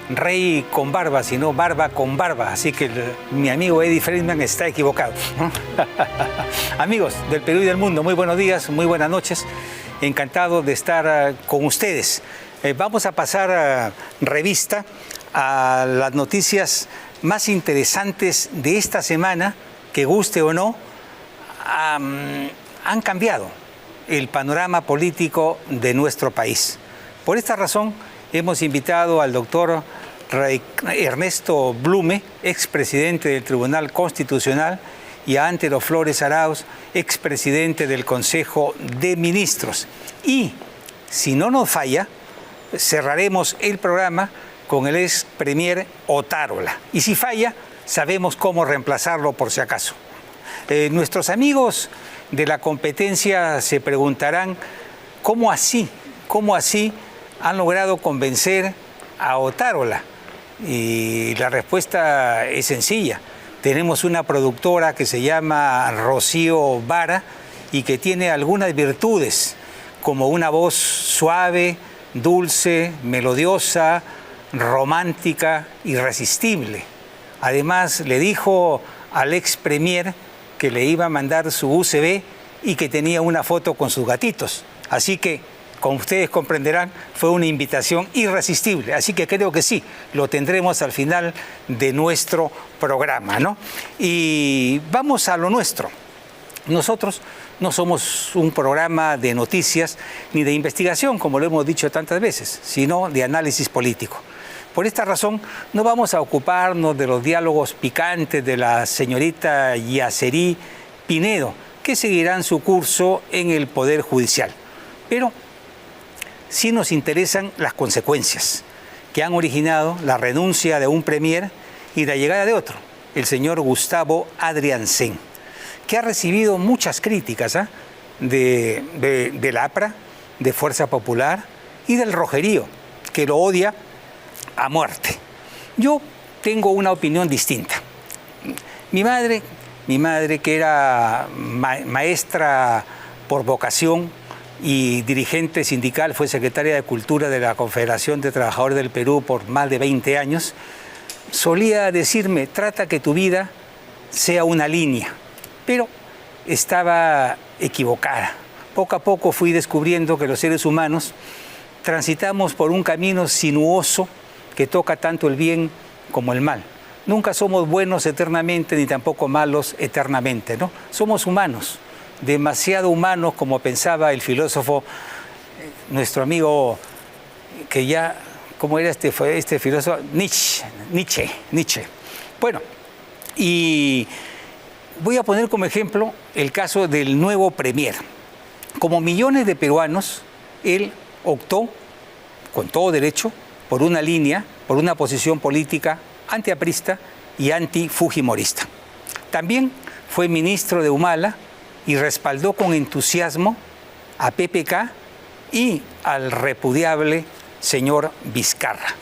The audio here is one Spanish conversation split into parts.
rey con barba, sino barba con barba. Así que mi amigo Eddie Friedman está equivocado, ¿no? Amigos del Perú y del mundo, muy buenos días, muy buenas noches. Encantado de estar con ustedes. Vamos a pasar revista a las noticias más interesantes de esta semana, que guste o no, han cambiado el panorama político de nuestro país. Por esta razón, hemos invitado al doctor Ernesto Blume, expresidente del Tribunal Constitucional, y a Antero Flores Arauz, expresidente del Consejo de Ministros. Y, si no nos falla, cerraremos el programa con el ex premier Otárola. Y si falla, sabemos cómo reemplazarlo por si acaso. Nuestros amigos de la competencia se preguntarán ¿cómo así han logrado convencer a Otárola? Y la respuesta es sencilla. Tenemos una productora que se llama Rocío Vara y que tiene algunas virtudes, como una voz suave, dulce, melodiosa, romántica, irresistible. Además, le dijo al ex premier que le iba a mandar su USB y que tenía una foto con sus gatitos. Así que, como ustedes comprenderán, fue una invitación irresistible. Así que creo que sí, lo tendremos al final de nuestro programa, ¿no? Y vamos a lo nuestro. Nosotros no somos un programa de noticias ni de investigación, como lo hemos dicho tantas veces, sino de análisis político. Por esta razón, no vamos a ocuparnos de los diálogos picantes de la señorita Yacerí Pinedo, que seguirán su curso en el Poder Judicial. Pero sí nos interesan las consecuencias que han originado la renuncia de un premier y la llegada de otro, el señor Gustavo Adriancén, que ha recibido muchas críticas de la APRA, de Fuerza Popular y del Rojerío, que lo odia a muerte. Yo tengo una opinión distinta. Mi madre que era maestra por vocación y dirigente sindical, fue secretaria de Cultura de la Confederación de Trabajadores del Perú por más de 20 años, solía decirme, trata que tu vida sea una línea, pero estaba equivocada. Poco a poco fui descubriendo que los seres humanos transitamos por un camino sinuoso que toca tanto el bien como el mal. Nunca somos buenos eternamente, ni tampoco malos eternamente, ¿no? Somos humanos, demasiado humanos, como pensaba el filósofo, nuestro amigo, que ya, ¿cómo era este filósofo? Nietzsche. Bueno, y voy a poner como ejemplo el caso del nuevo premier. Como millones de peruanos, él optó, con todo derecho, por una línea, por una posición política antiaprista y antifujimorista. También fue ministro de Humala y respaldó con entusiasmo a PPK y al repudiable señor Vizcarra.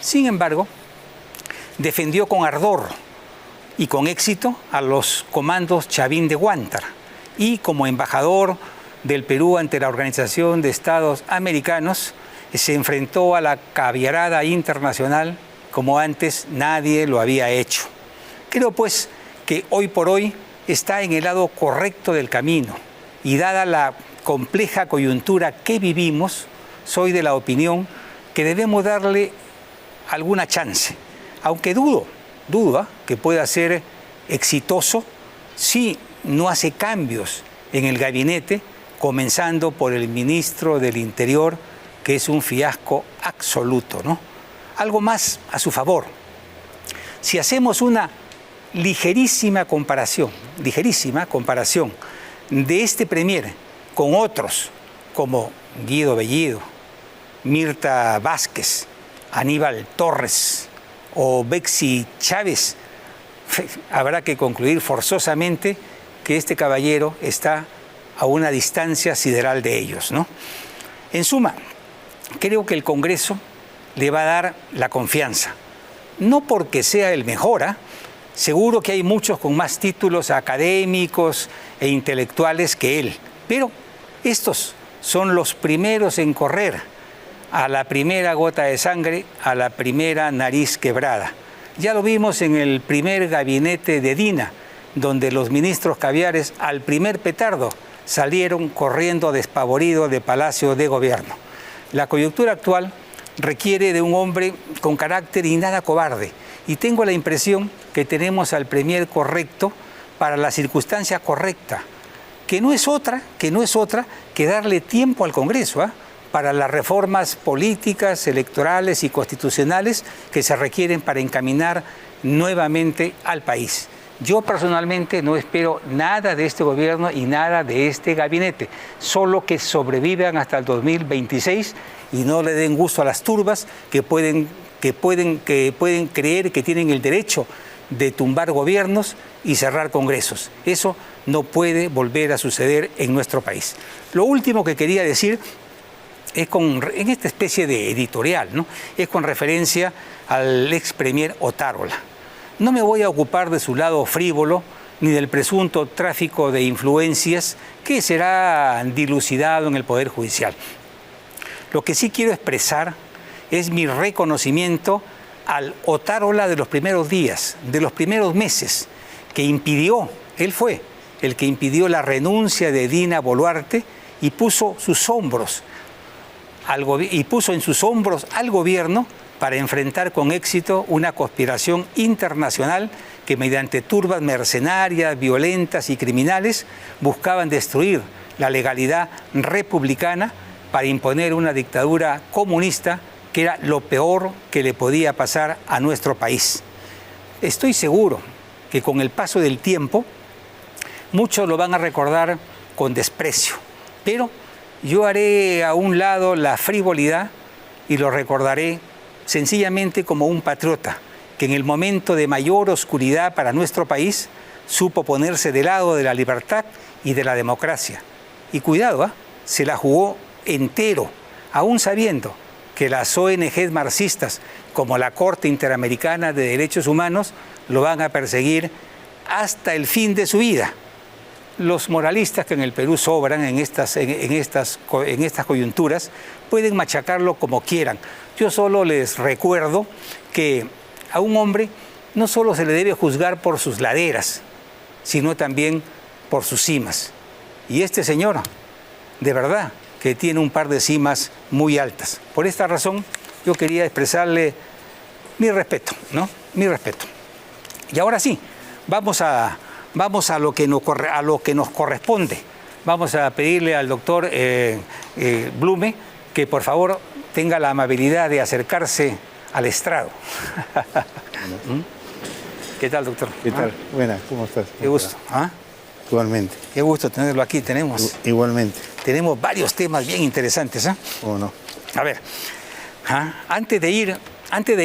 Sin embargo, defendió con ardor y con éxito a los comandos Chavín de Huántar y, como embajador del Perú ante la Organización de Estados Americanos, se enfrentó a la caviarada internacional como antes nadie lo había hecho. Creo pues que hoy por hoy está en el lado correcto del camino y, dada la compleja coyuntura que vivimos, soy de la opinión que debemos darle alguna chance, aunque dudo que pueda ser exitoso si no hace cambios en el gabinete, comenzando por el ministro del Interior, que es un fiasco absoluto, ¿no? Algo más a su favor. Si hacemos una ligerísima comparación de este premier con otros como Guido Bellido, Mirta Vázquez, Aníbal Torres o Bexy Chávez, habrá que concluir forzosamente que este caballero está a una distancia sideral de ellos, ¿no? En suma, creo que el Congreso le va a dar la confianza, no porque sea el mejor, seguro que hay muchos con más títulos académicos e intelectuales que él, pero estos son los primeros en correr a la primera gota de sangre, a la primera nariz quebrada. Ya lo vimos en el primer gabinete de Dina, donde los ministros caviares al primer petardo salieron corriendo despavoridos de Palacio de Gobierno. La coyuntura actual requiere de un hombre con carácter y nada cobarde, y tengo la impresión que tenemos al premier correcto para la circunstancia correcta, que no es otra que darle tiempo al Congreso, para las reformas políticas, electorales y constitucionales que se requieren para encaminar nuevamente al país. Yo personalmente no espero nada de este gobierno y nada de este gabinete, solo que sobrevivan hasta el 2026 y no le den gusto a las turbas que pueden creer que tienen el derecho de tumbar gobiernos y cerrar congresos. Eso no puede volver a suceder en nuestro país. Lo último que quería decir es en esta especie de editorial, ¿no? Es con referencia al ex premier Otárola. No me voy a ocupar de su lado frívolo ni del presunto tráfico de influencias que será dilucidado en el Poder Judicial. Lo que sí quiero expresar es mi reconocimiento al Otárola de los primeros días, de los primeros meses, que impidió, él fue el que impidió la renuncia de Dina Boluarte y puso en sus hombros al gobierno para enfrentar con éxito una conspiración internacional que mediante turbas mercenarias, violentas y criminales buscaban destruir la legalidad republicana para imponer una dictadura comunista que era lo peor que le podía pasar a nuestro país. Estoy seguro que con el paso del tiempo muchos lo van a recordar con desprecio, pero yo haré a un lado la frivolidad y lo recordaré sencillamente como un patriota que en el momento de mayor oscuridad para nuestro país supo ponerse del lado de la libertad y de la democracia. Y cuidado, se la jugó entero, aún sabiendo que las ONGs marxistas, como la Corte Interamericana de Derechos Humanos, lo van a perseguir hasta el fin de su vida. Los moralistas que en el Perú sobran en estas coyunturas pueden machacarlo como quieran. Yo solo les recuerdo que a un hombre no solo se le debe juzgar por sus laderas, sino también por sus cimas. Y este señor, de verdad, que tiene un par de cimas muy altas. Por esta razón, yo quería expresarle mi respeto, ¿no? Mi respeto. Y ahora sí, vamos a lo que nos corresponde. Vamos a pedirle al doctor Blume que por favor tenga la amabilidad de acercarse al estrado. ¿Qué tal, doctor? ¿Qué tal? Buenas, ¿cómo estás? Qué gusto. Igualmente. Qué gusto tenerlo aquí. Igualmente. Tenemos varios temas bien interesantes. ¿Cómo no? A ver, antes de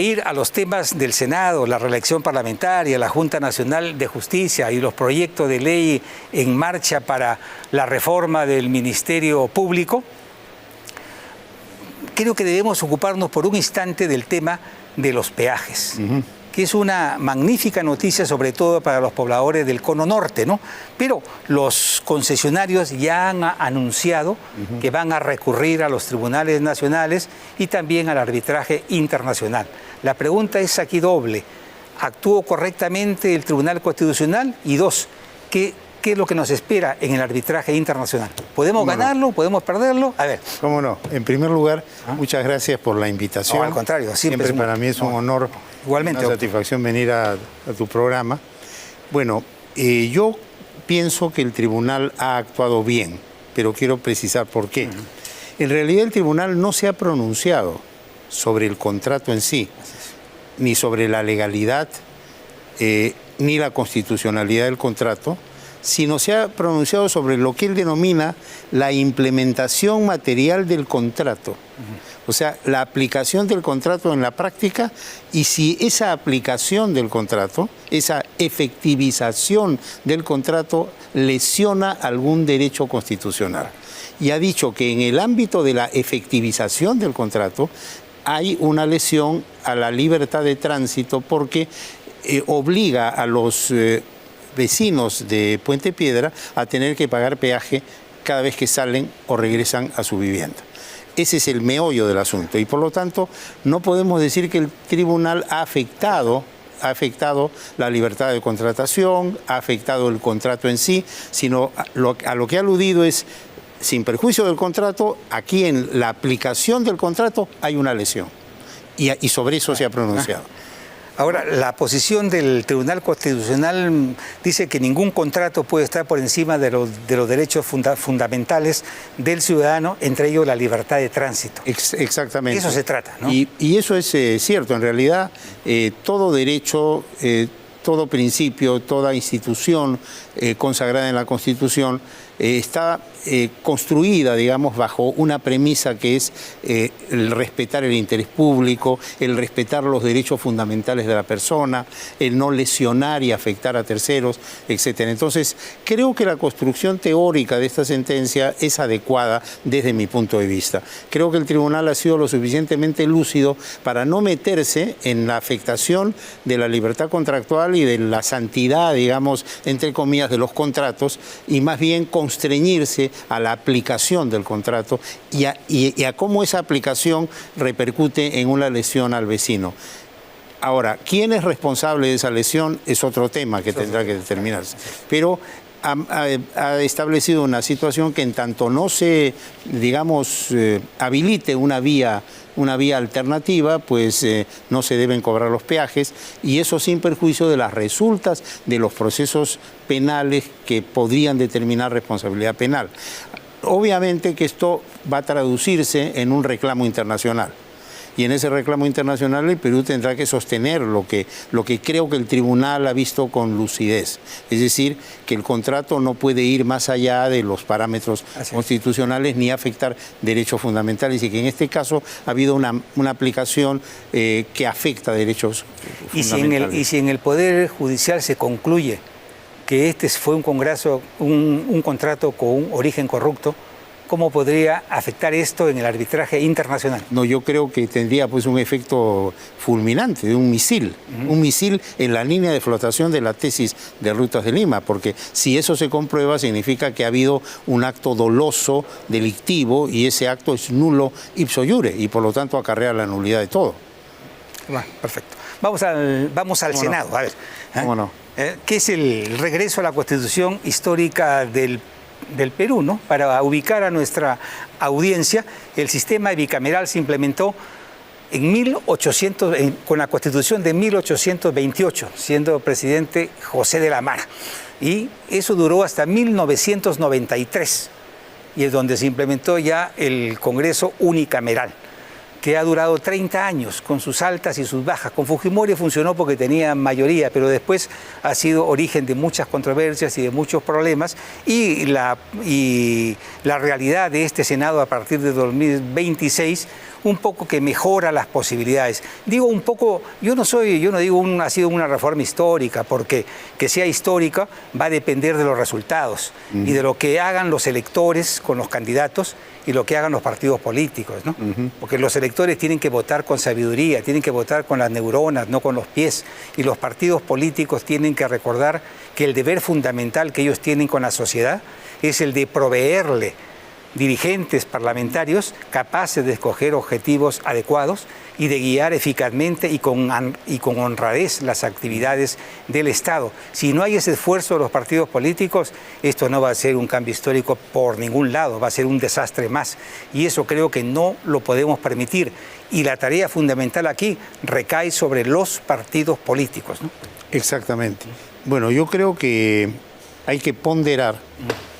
ir a los temas del Senado, la reelección parlamentaria, la Junta Nacional de Justicia y los proyectos de ley en marcha para la reforma del Ministerio Público, creo que debemos ocuparnos por un instante del tema de los peajes, que es una magnífica noticia, sobre todo para los pobladores del Cono Norte, ¿no? Pero los concesionarios ya han anunciado que van a recurrir a los tribunales nacionales y también al arbitraje internacional. La pregunta es aquí doble: ¿actuó correctamente el Tribunal Constitucional? Y dos, ¿qué es lo que nos espera en el arbitraje internacional? ¿Podemos ganarlo? ¿Podemos perderlo? A ver. ¿Cómo no? En primer lugar, muchas gracias por la invitación. No, al contrario. Siempre para mí es un honor, igualmente, una satisfacción venir a tu programa. Bueno, yo pienso que el tribunal ha actuado bien, pero quiero precisar por qué. En realidad el tribunal no se ha pronunciado sobre el contrato en sí, ni sobre la legalidad, ni la constitucionalidad del contrato, sino se ha pronunciado sobre lo que él denomina la implementación material del contrato. O sea, la aplicación del contrato en la práctica, y si esa aplicación del contrato, esa efectivización del contrato lesiona algún derecho constitucional. Y ha dicho que en el ámbito de la efectivización del contrato hay una lesión a la libertad de tránsito porque obliga a los vecinos de Puente Piedra a tener que pagar peaje cada vez que salen o regresan a su vivienda. Ese es el meollo del asunto y por lo tanto no podemos decir que el tribunal ha afectado la libertad de contratación, ha afectado el contrato en sí, sino a lo que ha aludido es, sin perjuicio del contrato, aquí en la aplicación del contrato hay una lesión y sobre eso se ha pronunciado. Ahora, la posición del Tribunal Constitucional dice que ningún contrato puede estar por encima de los derechos fundamentales del ciudadano, entre ellos la libertad de tránsito. Exactamente. De eso se trata, ¿no? Y eso es cierto. En realidad, todo derecho, todo principio, toda institución consagrada en la Constitución está construida, digamos, bajo una premisa que es el respetar el interés público, el respetar los derechos fundamentales de la persona, el no lesionar y afectar a terceros, etc. Entonces, creo que la construcción teórica de esta sentencia es adecuada desde mi punto de vista. Creo que el tribunal ha sido lo suficientemente lúcido para no meterse en la afectación de la libertad contractual y de la santidad, digamos, entre comillas, de los contratos, y más bien constreñirse a la aplicación del contrato y a cómo esa aplicación repercute en una lesión al vecino. Ahora, ¿quién es responsable de esa lesión? Es otro tema que tendrá que determinarse. Pero ha establecido una situación que en tanto no se, digamos, habilite una vía alternativa, pues no se deben cobrar los peajes, y eso sin perjuicio de las resultas de los procesos penales que podrían determinar responsabilidad penal. Obviamente que esto va a traducirse en un reclamo internacional. Y en ese reclamo internacional el Perú tendrá que sostener lo que creo que el tribunal ha visto con lucidez. Es decir, que el contrato no puede ir más allá de los parámetros constitucionales ni afectar derechos fundamentales, y que en este caso ha habido una aplicación que afecta derechos fundamentales. Y si en el Poder Judicial se concluye que este fue un contrato con un origen corrupto, ¿cómo podría afectar esto en el arbitraje internacional? No, yo creo que tendría pues un efecto fulminante de un misil en la línea de flotación de la tesis de Rutas de Lima, porque si eso se comprueba significa que ha habido un acto doloso, delictivo, y ese acto es nulo ipso iure y por lo tanto acarrea la nulidad de todo. Bueno, perfecto. Vamos al Senado, no? A ver. ¿Cómo no? ¿Qué es el regreso a la Constitución histórica del Perú, ¿no? Para ubicar a nuestra audiencia, el sistema bicameral se implementó con la Constitución de 1828, siendo presidente José de la Mara. Y eso duró hasta 1993, y es donde se implementó ya el Congreso unicameral, que ha durado 30 años con sus altas y sus bajas. Con Fujimori funcionó porque tenía mayoría, pero después ha sido origen de muchas controversias y de muchos problemas, y la realidad de este Senado a partir de 2026 un poco que mejora las posibilidades. Digo un poco, yo no digo ha sido una reforma histórica, porque que sea histórica va a depender de los resultados y de lo que hagan los electores con los candidatos y lo que hagan los partidos políticos, ¿no? Porque los electores tienen que votar con sabiduría, tienen que votar con las neuronas, no con los pies, y los partidos políticos tienen que recordar que el deber fundamental que ellos tienen con la sociedad es el de proveerle dirigentes parlamentarios capaces de escoger objetivos adecuados y de guiar eficazmente y con honradez las actividades del Estado. Si no hay ese esfuerzo de los partidos políticos, esto no va a ser un cambio histórico por ningún lado, va a ser un desastre más. Y eso creo que no lo podemos permitir. Y la tarea fundamental aquí recae sobre los partidos políticos, ¿no? Exactamente. Bueno, yo creo que hay que ponderar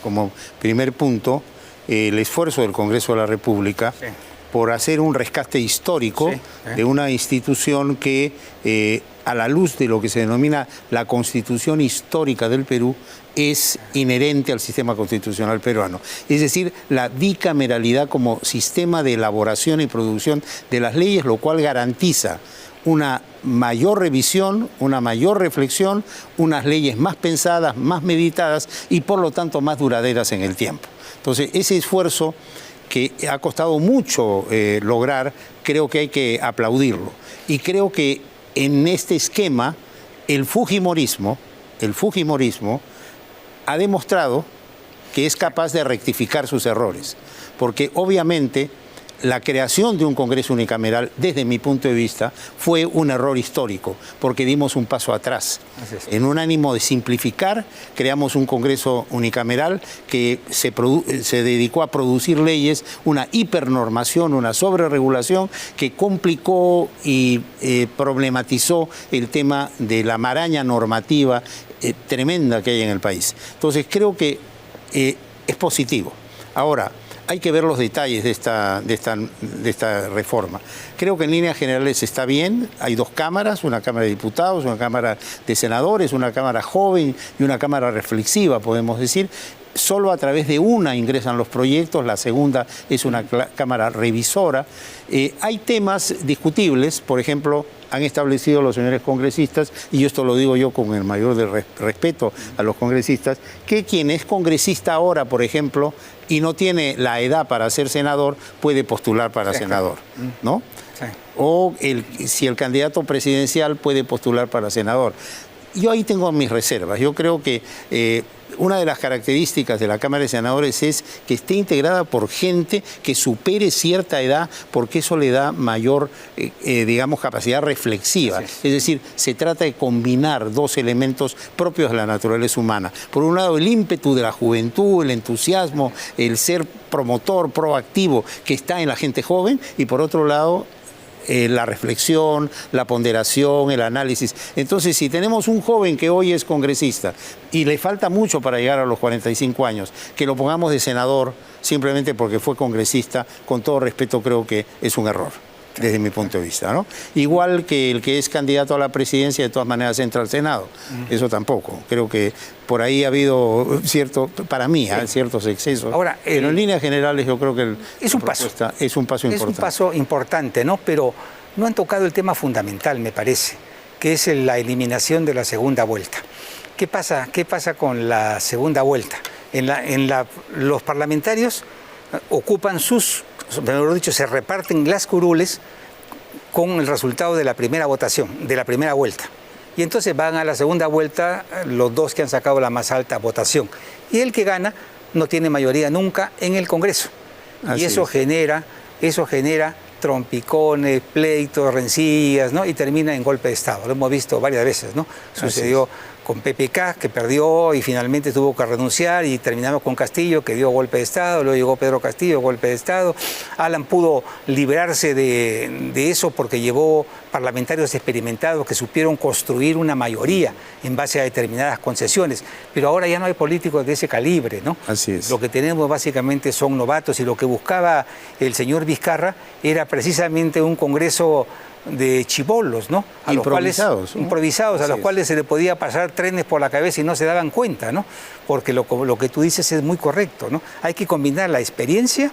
como primer punto el esfuerzo del Congreso de la República por hacer un rescate histórico de una institución que, a la luz de lo que se denomina la Constitución histórica del Perú, es inherente al sistema constitucional peruano. Es decir, la bicameralidad como sistema de elaboración y producción de las leyes, lo cual garantiza una mayor revisión, una mayor reflexión, unas leyes más pensadas, más meditadas y por lo tanto más duraderas en el tiempo. Entonces, ese esfuerzo que ha costado mucho lograr, creo que hay que aplaudirlo. Y creo que en este esquema, el fujimorismo ha demostrado que es capaz de rectificar sus errores. Porque obviamente la creación de un Congreso unicameral, desde mi punto de vista, fue un error histórico, porque dimos un paso atrás. En un ánimo de simplificar, creamos un Congreso unicameral que se dedicó a producir leyes, una hipernormación, una sobreregulación que complicó y problematizó el tema de la maraña normativa tremenda que hay en el país. Entonces creo que es positivo. Ahora, hay que ver los detalles de esta reforma. Creo que en líneas generales está bien. Hay dos cámaras, una Cámara de Diputados, una Cámara de Senadores, una Cámara joven y una Cámara reflexiva, podemos decir. Solo a través de una ingresan los proyectos, la segunda es una Cámara revisora. Hay temas discutibles, por ejemplo, han establecido los señores congresistas, y esto lo digo yo con el mayor respeto a los congresistas, que quien es congresista ahora, por ejemplo, y no tiene la edad para ser senador, puede postular para senador, ¿no? Sí. O si el candidato presidencial puede postular para senador. Yo ahí tengo mis reservas. Yo creo que una de las características de la Cámara de Senadores es que esté integrada por gente que supere cierta edad, porque eso le da mayor, digamos, capacidad reflexiva. Es decir, se trata de combinar dos elementos propios de la naturaleza humana. Por un lado, el ímpetu de la juventud, el entusiasmo, el ser promotor, proactivo, que está en la gente joven, y por otro lado, la reflexión, la ponderación, el análisis. Entonces, si tenemos un joven que hoy es congresista y le falta mucho para llegar a los 45 años, que lo pongamos de senador simplemente porque fue congresista, con todo respeto, creo que es un error, desde mi punto de vista, ¿no? Igual que el que es candidato a la presidencia, de todas maneras entra al Senado. Eso tampoco. Creo que por ahí ha habido para mí, ciertos excesos. Ahora, pero en líneas generales yo creo que es un paso importante. Es un paso importante, ¿no? Pero no han tocado el tema fundamental, me parece, que es la eliminación de la segunda vuelta. ¿Qué pasa con la segunda vuelta? Los parlamentarios ocupan mejor dicho, se reparten las curules con el resultado de la primera votación, de la primera vuelta. Y entonces van a la segunda vuelta los dos que han sacado la más alta votación. Y el que gana no tiene mayoría nunca en el Congreso. Y eso genera trompicones, pleitos, rencillas, ¿no? Y termina en golpe de Estado. Lo hemos visto varias veces, ¿no? Sucedió con PPK, que perdió y finalmente tuvo que renunciar, y terminamos con Castillo, que dio golpe de Estado, luego llegó Pedro Castillo, golpe de Estado. Alan pudo liberarse de eso porque llevó parlamentarios experimentados que supieron construir una mayoría en base a determinadas concesiones, pero ahora ya no hay políticos de ese calibre, ¿no? Así es. Lo que tenemos básicamente son novatos, y lo que buscaba el señor Vizcarra era precisamente un Congreso de chibolos, ¿no? Improvisados, a los cuales se le podía pasar trenes por la cabeza y no se daban cuenta, ¿no? Porque lo que tú dices es muy correcto, ¿no? Hay que combinar la experiencia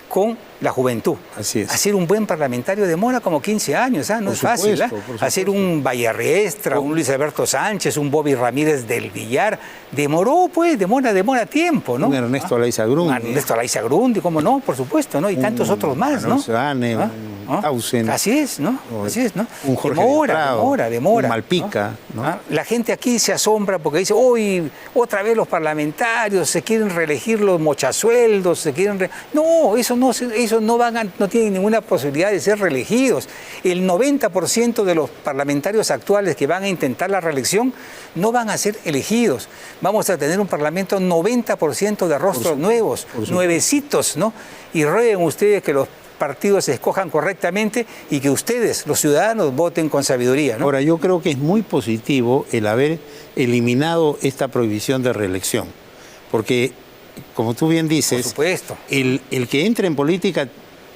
con la juventud. Así es. Hacer un buen parlamentario demora como 15 años, ¿ah? No es fácil, ¿ah? Hacer un Vallarriestra, un Luis Alberto Sánchez, un Bobby Ramírez del Villar, demora tiempo, ¿no? Un Ernesto Alaiza Grundy. Ernesto Alaiza Grundy, ¿cómo no? Por supuesto, ¿no? Y tantos otros más, ¿no? Tausen. Así es, ¿no? Un Jorge demora. Un Malpica, ¿no? La gente aquí se asombra porque dice, hoy otra vez los parlamentarios se quieren reelegir los mochasueldos, No, eso no tienen ninguna posibilidad de ser reelegidos. El 90% de los parlamentarios actuales que van a intentar la reelección no van a ser elegidos. Vamos a tener un parlamento 90% de rostros nuevos, nuevecitos, ¿no? Y rueguen ustedes que los partidos se escojan correctamente y que ustedes, los ciudadanos, voten con sabiduría, ¿no? Ahora, yo creo que es muy positivo el haber eliminado esta prohibición de reelección, porque, como tú bien dices, por supuesto, el que entra en política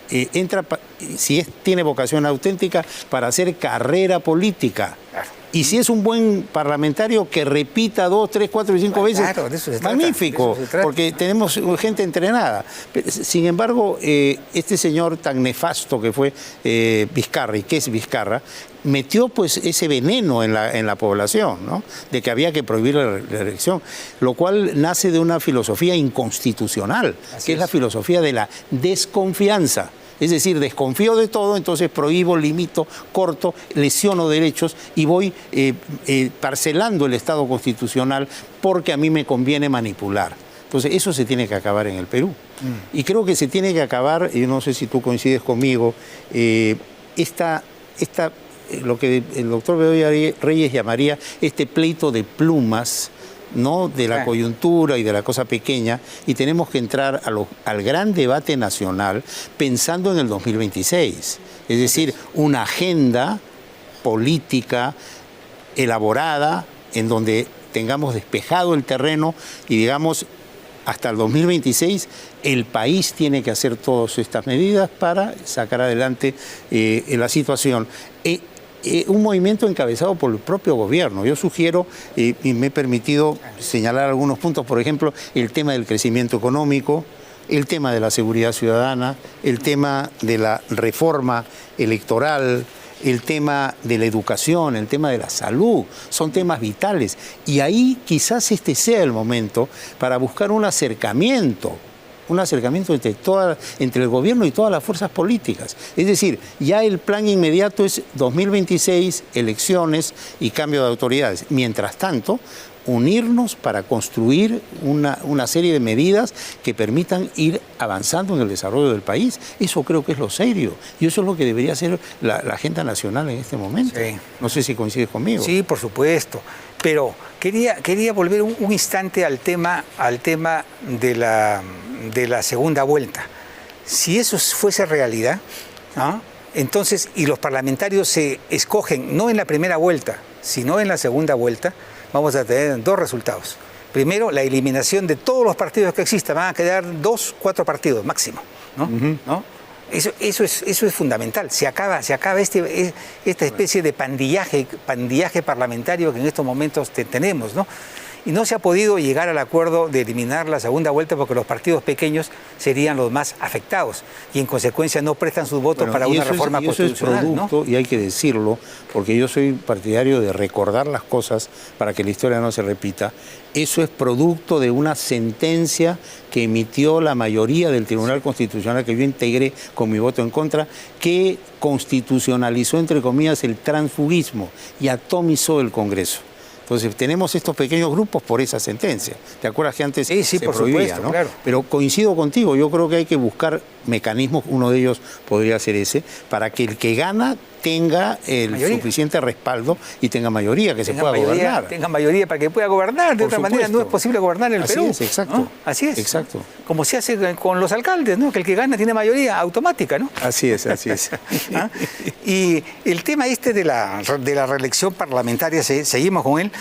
entra, tiene vocación auténtica, para hacer carrera política. Claro. Y si es un buen parlamentario, que repita 2, 3, 4 y 5 veces, claro, de eso se magnífico, porque tenemos gente entrenada. Sin embargo, este señor tan nefasto que fue Vizcarra, y que es Vizcarra, metió pues ese veneno en la población, ¿no? De que había que prohibir la elección, lo cual nace de una filosofía inconstitucional, que es la filosofía de la desconfianza. Es decir, desconfío de todo, entonces prohíbo, limito, corto, lesiono derechos y voy parcelando el Estado constitucional porque a mí me conviene manipular. Entonces, eso se tiene que acabar en el Perú. Y creo que se tiene que acabar, y no sé si tú coincides conmigo, lo que el doctor Bedoya Reyes llamaría este pleito de plumas, ¿no?, de la coyuntura y de la cosa pequeña, y tenemos que entrar al gran debate nacional pensando en el 2026. Es decir, una agenda política elaborada en donde tengamos despejado el terreno y digamos, hasta el 2026 el país tiene que hacer todas estas medidas para sacar adelante la situación. Un movimiento encabezado por el propio gobierno. Yo sugiero, y me he permitido señalar algunos puntos, por ejemplo, el tema del crecimiento económico, el tema de la seguridad ciudadana, el tema de la reforma electoral, el tema de la educación, el tema de la salud, son temas vitales. Y ahí quizás este sea el momento para buscar un acercamiento entre el gobierno y todas las fuerzas políticas. Es decir, ya el plan inmediato es 2026, elecciones y cambio de autoridades. Mientras tanto, unirnos para construir una serie de medidas que permitan ir avanzando en el desarrollo del país. Eso creo que es lo serio. Y eso es lo que debería ser la agenda nacional en este momento. Sí. No sé si coincides conmigo. Sí, por supuesto. Pero quería volver un instante al tema de la segunda vuelta. Si eso fuese realidad, ¿no?, entonces, y los parlamentarios se escogen no en la primera vuelta, sino en la segunda vuelta, vamos a tener dos resultados. Primero, la eliminación de todos los partidos que existan. Van a quedar 4 partidos máximo, ¿no? ¿No? Eso es fundamental. Se acaba esta especie de pandillaje parlamentario que en estos momentos tenemos, ¿no? Y no se ha podido llegar al acuerdo de eliminar la segunda vuelta porque los partidos pequeños serían los más afectados y en consecuencia no prestan sus votos para una reforma constitucional. Eso es producto, ¿no? Y hay que decirlo, porque yo soy partidario de recordar las cosas para que la historia no se repita. Eso es producto de una sentencia que emitió la mayoría del Tribunal Constitucional, que yo integré con mi voto en contra, que constitucionalizó, entre comillas, el transfugismo y atomizó el Congreso. Entonces, tenemos estos pequeños grupos por esa sentencia. ¿Te acuerdas que antes se por prohibía, supuesto, ¿no? Claro. Pero coincido contigo, yo creo que hay que buscar mecanismos, uno de ellos podría ser ese, para que el que gana tenga el suficiente respaldo y tenga mayoría, que se pueda gobernar. Tenga mayoría para que pueda gobernar. De otra manera no es posible gobernar en el Perú. Así es, exacto. ¿No? Así es. Exacto. Como se hace con los alcaldes, ¿no? Que el que gana tiene mayoría automática, ¿no? Así es, así es. ¿Ah? Y el tema de la reelección parlamentaria, seguimos con él.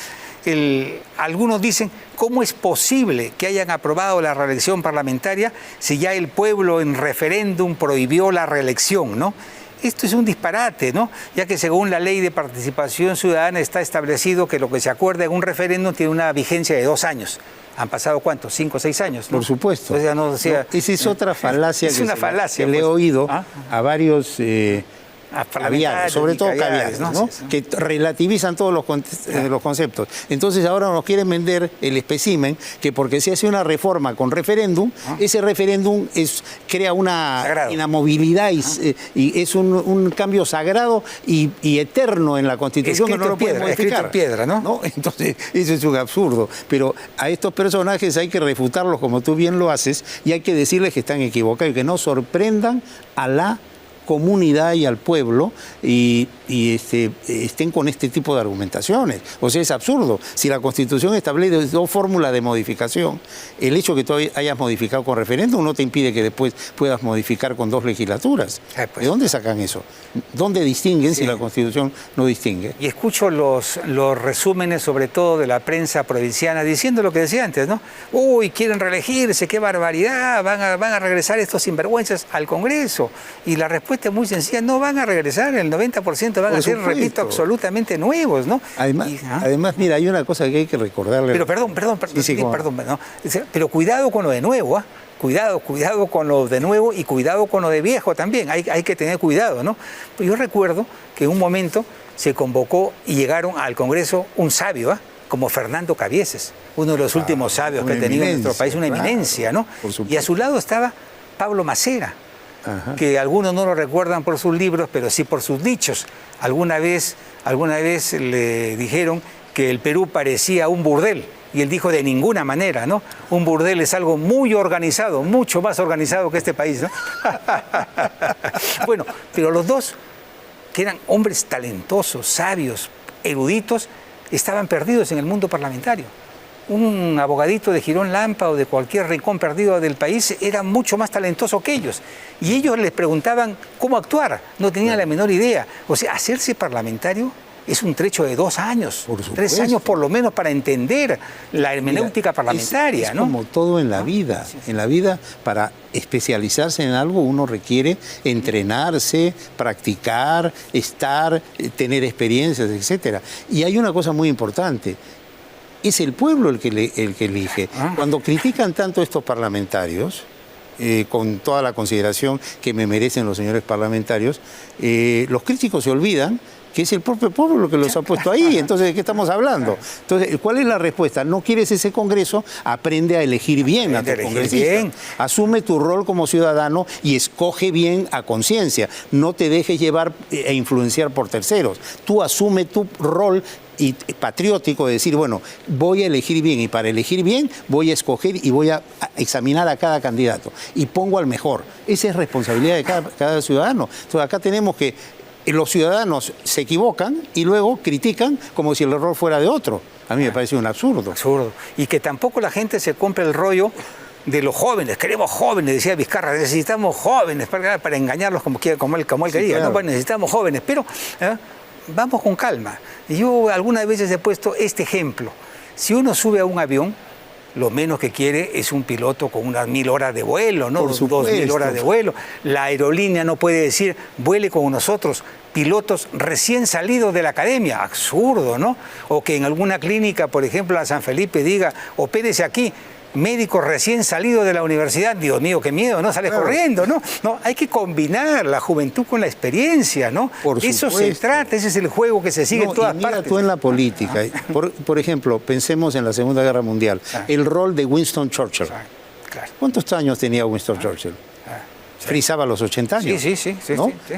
Algunos dicen, ¿cómo es posible que hayan aprobado la reelección parlamentaria si ya el pueblo en referéndum prohibió la reelección, ¿no? Esto es un disparate, ¿no? Ya que según la ley de participación ciudadana está establecido que lo que se acuerda en un referéndum tiene una vigencia de 2 años. ¿Han pasado cuántos? 5 o 6 años, ¿no? Por supuesto. O sea, esa es otra falacia que le he oído a varios... caviares, sobre todo caviares, ¿no? Que relativizan todos los conceptos. Entonces ahora nos quieren vender el espécimen que porque se hace una reforma con referéndum, ese referéndum crea una inamovilidad y es un cambio sagrado y eterno en la Constitución que no lo puede modificar. En piedra, ¿no? Entonces eso es un absurdo. Pero a estos personajes hay que refutarlos como tú bien lo haces y hay que decirles que están equivocados y que no sorprendan a la comunidad y al pueblo y estén con este tipo de argumentaciones. O sea, es absurdo. Si la Constitución establece 2 fórmulas de modificación, el hecho que tú hayas modificado con referéndum no te impide que después puedas modificar con 2 legislaturas. ¿De dónde sacan eso? ¿Dónde distinguen si la Constitución no distingue? Y escucho los resúmenes, sobre todo de la prensa provinciana, diciendo lo que decía antes, ¿no? Uy, quieren reelegirse, qué barbaridad, van a regresar estos sinvergüenzas al Congreso. Y la respuesta es muy sencilla, no van a regresar, el 90% van a ser, repito, absolutamente nuevos, ¿no? Además, mira, hay una cosa que hay que recordarle. Pero perdón, ¿no? Pero cuidado con lo de nuevo, ¿ah? Cuidado con lo de nuevo y cuidado con lo de viejo también, hay que tener cuidado, ¿no? Yo recuerdo que en un momento se convocó y llegaron al Congreso un sabio, ¿ah? Como Fernando Cabieces, uno de los últimos sabios que ha tenido en nuestro país, una eminencia, ¿no? Y a su lado estaba Pablo Macera, que algunos no lo recuerdan por sus libros, pero sí por sus dichos. Alguna vez le dijeron que el Perú parecía un burdel Y él dijo, de ninguna manera, ¿no? Un burdel es algo muy organizado, mucho más organizado que este país, ¿no? Bueno, pero los dos, que eran hombres talentosos, sabios, eruditos, estaban perdidos en el mundo parlamentario. Un abogadito de Girón Lampa o de cualquier rincón perdido del país era mucho más talentoso que ellos. Y ellos les preguntaban cómo actuar, no tenían la menor idea. O sea, hacerse parlamentario es un trecho de 2 años, 3 años por lo menos para entender la hermenéutica parlamentaria, es ¿no? Como todo en la vida. En la vida, para especializarse en algo, uno requiere entrenarse, practicar, estar, tener experiencias, etc. Y hay una cosa muy importante. Es el pueblo el que elige. Cuando critican tanto estos parlamentarios, con toda la consideración que me merecen los señores parlamentarios, los críticos se olvidan que es el propio pueblo lo que los ha puesto ahí. Entonces, ¿de qué estamos hablando? Entonces, ¿cuál es la respuesta? ¿No quieres ese Congreso? Aprende a elegir bien a tu congresista. Asume tu rol como ciudadano y escoge bien a conciencia. No te dejes llevar e influenciar por terceros. Tú asume tu rol y patriótico de decir, bueno, voy a elegir bien y para elegir bien voy a escoger y voy a examinar a cada candidato y pongo al mejor. Esa es responsabilidad de cada ciudadano. Entonces acá tenemos que los ciudadanos se equivocan y luego critican como si el error fuera de otro. A mí me parece un absurdo. Absurdo. Y que tampoco la gente se compre el rollo de los jóvenes. Queremos jóvenes, decía Vizcarra, necesitamos jóvenes para engañarlos como él quería. Claro. ¿No? Bueno, necesitamos jóvenes, pero vamos con calma. Yo algunas veces he puesto este ejemplo. Si uno sube a un avión, lo menos que quiere es un piloto con unas 1000 horas de vuelo, ¿no? 2000 horas de vuelo. La aerolínea no puede decir, vuele con nosotros, pilotos recién salidos de la academia. Absurdo, ¿no? O que en alguna clínica, por ejemplo, a San Felipe diga, opérese aquí, médico recién salido de la universidad. Dios mío, qué miedo, ¿no? Sales corriendo, ¿no? No, hay que combinar la juventud con la experiencia, ¿no? Eso se trata, ese es el juego que se sigue en todas partes. Tú en la política, por ejemplo, pensemos en la Segunda Guerra Mundial, el rol de Winston Churchill. Claro. ¿Cuántos años tenía Winston Churchill? Frisaba los 80 años. Sí.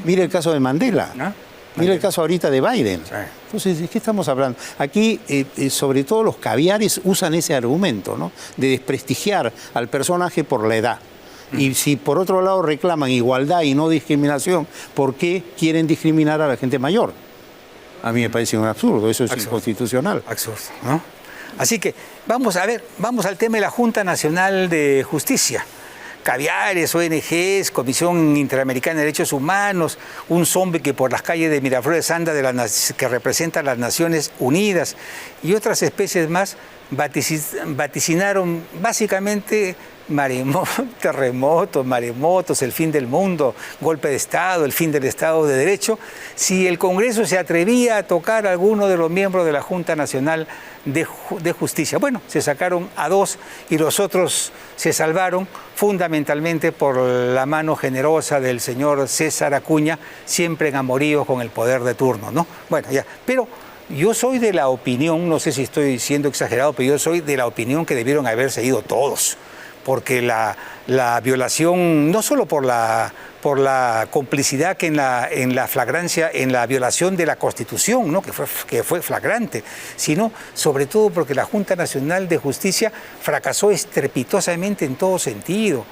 Mira el caso de Mandela. Mira el caso ahorita de Biden. Entonces, ¿de qué estamos hablando? Aquí, sobre todo los caviares usan ese argumento, ¿no? De desprestigiar al personaje por la edad. Y si por otro lado reclaman igualdad y no discriminación, ¿por qué quieren discriminar a la gente mayor? A mí me parece un absurdo, eso es inconstitucional. Absurdo, ¿no? Así que vamos al tema de la Junta Nacional de Justicia. Caviares, ONGs, Comisión Interamericana de Derechos Humanos, un zombie que por las calles de Miraflores anda que representa a las Naciones Unidas y otras especies más vaticinaron básicamente terremotos, maremotos, el fin del mundo, golpe de Estado, el fin del Estado de Derecho, si el Congreso se atrevía a tocar a alguno de los miembros de la Junta Nacional de Justicia. Bueno, se sacaron a 2 y los otros se salvaron fundamentalmente por la mano generosa del señor César Acuña, siempre en amoríos con el poder de turno, ¿no? Bueno, ya, pero yo soy de la opinión, no sé si estoy siendo exagerado, pero yo soy de la opinión que debieron haberse ido todos, porque la violación, no solo por la complicidad que en la flagrancia, en la violación de la Constitución, ¿no? que fue flagrante, sino sobre todo porque la Junta Nacional de Justicia fracasó estrepitosamente en todo sentido,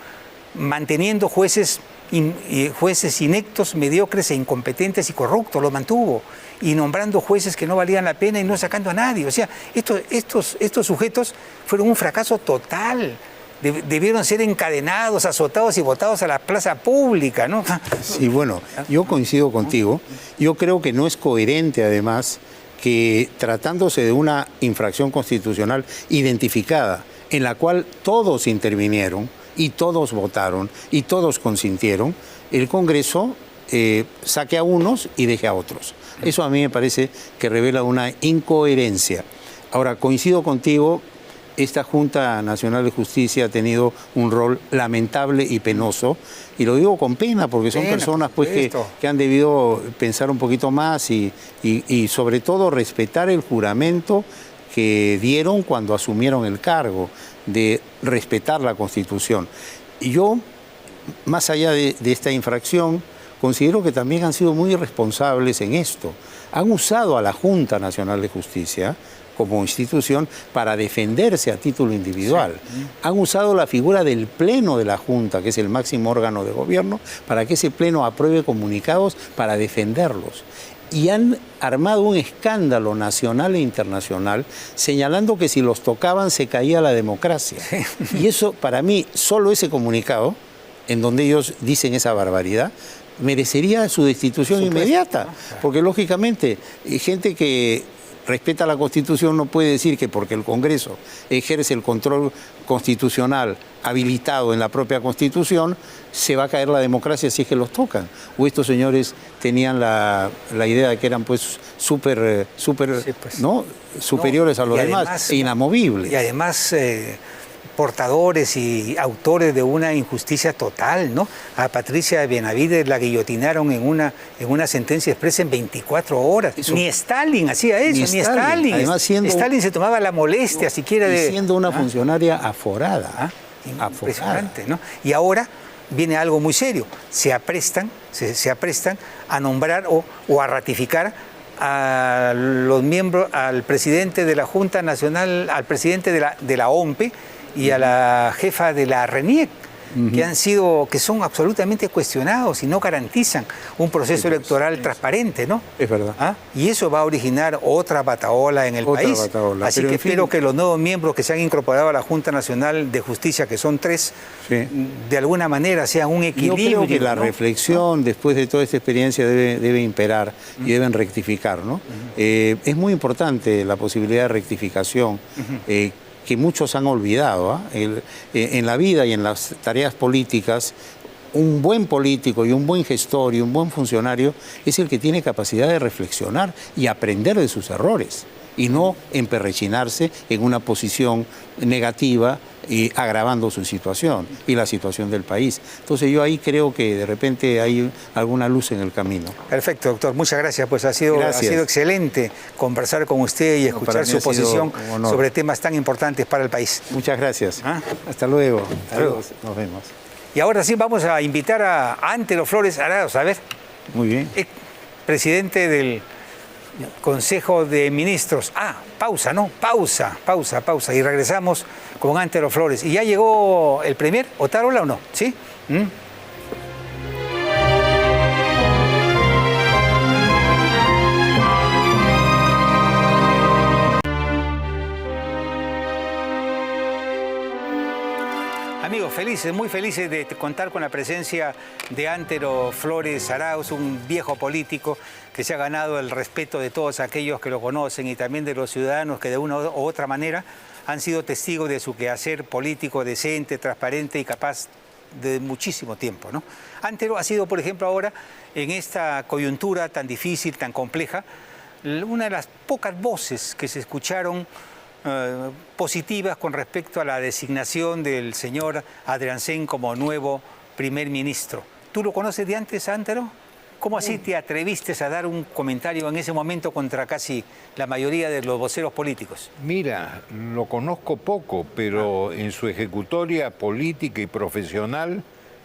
manteniendo jueces ineptos, mediocres e incompetentes y corruptos, lo mantuvo, y nombrando jueces que no valían la pena y no sacando a nadie. O sea, estos sujetos fueron un fracaso total. Debieron ser encadenados, azotados y botados a la plaza pública, ¿no? Sí, bueno, yo coincido contigo. Yo creo que no es coherente, además, que tratándose de una infracción constitucional identificada, en la cual todos intervinieron y todos votaron y todos consintieron, el Congreso saque a unos y deje a otros. Eso a mí me parece que revela una incoherencia. Ahora, coincido contigo. Esta Junta Nacional de Justicia ha tenido un rol lamentable y penoso, y lo digo con pena porque son personas pues, que han debido pensar un poquito más y sobre todo respetar el juramento que dieron cuando asumieron el cargo, de respetar la Constitución. Y yo, más allá de esta infracción, considero que también han sido muy irresponsables en esto. Han usado a la Junta Nacional de Justicia como institución para defenderse a título individual. Han usado la figura del Pleno de la Junta, que es el máximo órgano de gobierno, para que ese Pleno apruebe comunicados para defenderlos. Y han armado un escándalo nacional e internacional señalando que si los tocaban se caía la democracia. Y eso, para mí, solo ese comunicado, en donde ellos dicen esa barbaridad, merecería su destitución inmediata. Porque, lógicamente, gente que respeta la Constitución no puede decir que porque el Congreso ejerce el control constitucional habilitado en la propia Constitución, se va a caer la democracia si es que los tocan. O estos señores tenían la idea de que eran pues súper sí, pues, ¿no? superiores a los demás e inamovibles. Y además portadores y autores de una injusticia total, ¿no? A Patricia Benavides la guillotinaron en una sentencia expresa en 24 horas. Eso, ni Stalin hacía eso, ni Stalin. Además, Stalin se tomaba la molestia siquiera de... siendo una funcionaria aforada. Impresionante, ¿no? Y ahora viene algo muy serio. Se aprestan a nombrar o a ratificar a los miembros, al presidente de la Junta Nacional, al presidente de la OMPE, y a la jefa de la RENIEC, que son absolutamente cuestionados y no garantizan un proceso electoral transparente, ¿no? Es verdad. Y eso va a originar otra batahola en el país. Así que espero que los nuevos miembros que se han incorporado a la Junta Nacional de Justicia, que son 3, de alguna manera sean un equilibrio. Yo creo que la reflexión, después de toda esta experiencia, debe imperar y deben rectificar, ¿no? Es muy importante la posibilidad de rectificación, que muchos han olvidado. En la vida y en las tareas políticas, un buen político y un buen gestor y un buen funcionario es el que tiene capacidad de reflexionar y aprender de sus errores y no emperrechinarse en una posición negativa y agravando su situación y la situación del país. Entonces yo ahí creo que de repente hay alguna luz en el camino. Perfecto, doctor. Muchas gracias. Pues ha sido excelente conversar con usted y escuchar su posición sobre temas tan importantes para el país. Muchas gracias. Hasta luego. Saludos. Nos vemos. Y ahora sí vamos a invitar a Antero Flores Arauz. A ver. Muy bien. Presidente del Consejo de Ministros. Pausa, ¿no? Pausa. Y regresamos con Antero Flores. ¿Y ya llegó el premier, Otárola, o no? ¿Sí? Amigos, muy felices de contar con la presencia de Antero Flores Arauz, un viejo político que se ha ganado el respeto de todos aquellos que lo conocen y también de los ciudadanos que de una u otra manera han sido testigos de su quehacer político decente, transparente y capaz de muchísimo tiempo, ¿no? Antero ha sido, por ejemplo, ahora, en esta coyuntura tan difícil, tan compleja, una de las pocas voces que se escucharon positivas con respecto a la designación del señor Adriancén como nuevo primer ministro. ¿Tú lo conoces de antes, Antero? ¿Cómo así te atreviste a dar un comentario en ese momento contra casi la mayoría de los voceros políticos? Mira, lo conozco poco, pero en su ejecutoria política y profesional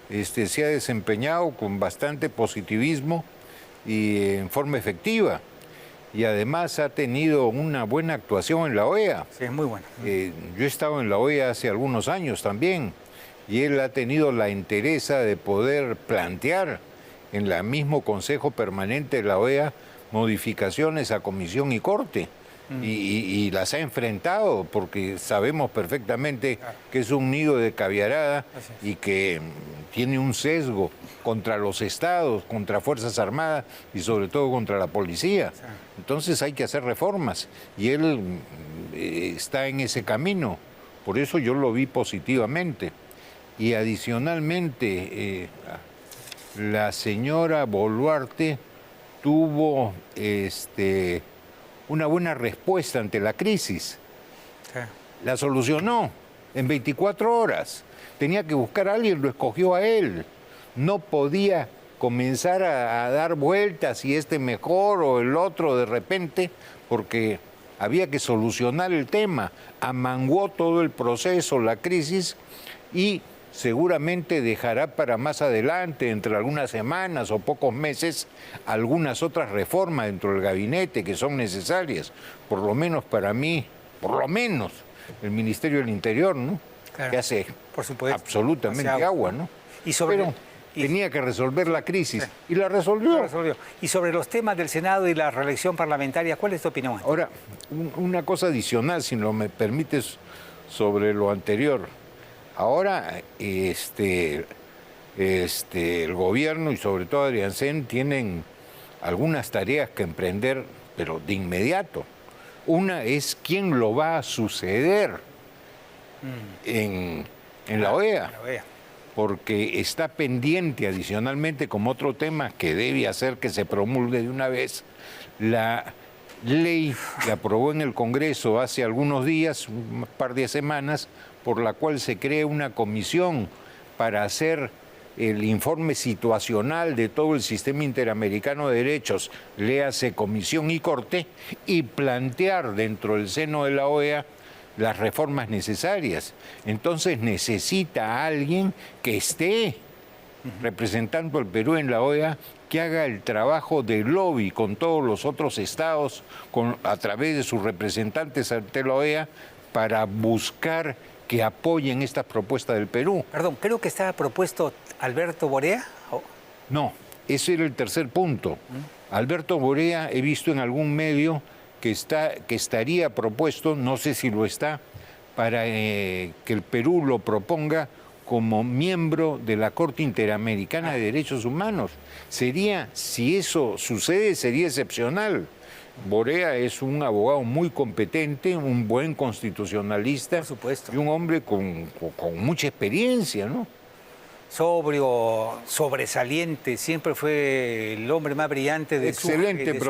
se ha desempeñado con bastante positivismo y en forma efectiva. Y además ha tenido una buena actuación en la OEA. Sí, es muy buena. Yo he estado en la OEA hace algunos años también, y él ha tenido la entereza de poder plantear en el mismo Consejo Permanente de la OEA modificaciones a Comisión y Corte. Y las ha enfrentado porque sabemos perfectamente que es un nido de caviarada y que tiene un sesgo contra los estados, contra Fuerzas Armadas y sobre todo contra la policía. Entonces hay que hacer reformas y él está en ese camino. Por eso yo lo vi positivamente. Y adicionalmente, la señora Boluarte tuvo una buena respuesta ante la crisis. La solucionó en 24 horas. Tenía que buscar a alguien, lo escogió a él. No podía comenzar a dar vueltas y mejor o el otro de repente, porque había que solucionar el tema. Amanguó todo el proceso, la crisis, y seguramente dejará para más adelante, entre algunas semanas o pocos meses, algunas otras reformas dentro del gabinete que son necesarias, por lo menos para mí, por lo menos el Ministerio del Interior, ¿no? Claro, que hace por supuesto, absolutamente agua, ¿no? Pero tenía que resolver la crisis y la resolvió. Y sobre los temas del Senado y la reelección parlamentaria, ¿cuál es tu opinión? Ahora, una cosa adicional, si me permites, sobre lo anterior. Ahora, el gobierno y sobre todo Adrián Sen tienen algunas tareas que emprender, pero de inmediato. Una es quién lo va a suceder en la OEA. Porque está pendiente adicionalmente como otro tema que debe hacer que se promulgue de una vez la ley que aprobó en el Congreso hace algunos días, un par de semanas, por la cual se crea una comisión para hacer el informe situacional de todo el sistema interamericano de derechos, léase Comisión y Corte, y plantear dentro del seno de la OEA las reformas necesarias. Entonces necesita a alguien que esté representando al Perú en la OEA, que haga el trabajo de lobby con todos los otros estados, a través de sus representantes ante la OEA, para buscar que apoyen estas propuestas del Perú. Perdón, creo que estaba propuesto Alberto Borea. No, ese era el tercer punto. Alberto Borea, he visto en algún medio que estaría propuesto, no sé si lo está, para que el Perú lo proponga como miembro de la Corte Interamericana de Derechos Humanos. Si eso sucede, sería excepcional. Borea es un abogado muy competente, un buen constitucionalista, por supuesto, y un hombre con mucha experiencia, ¿no? Sobrio, sobresaliente, siempre fue el hombre más brillante de su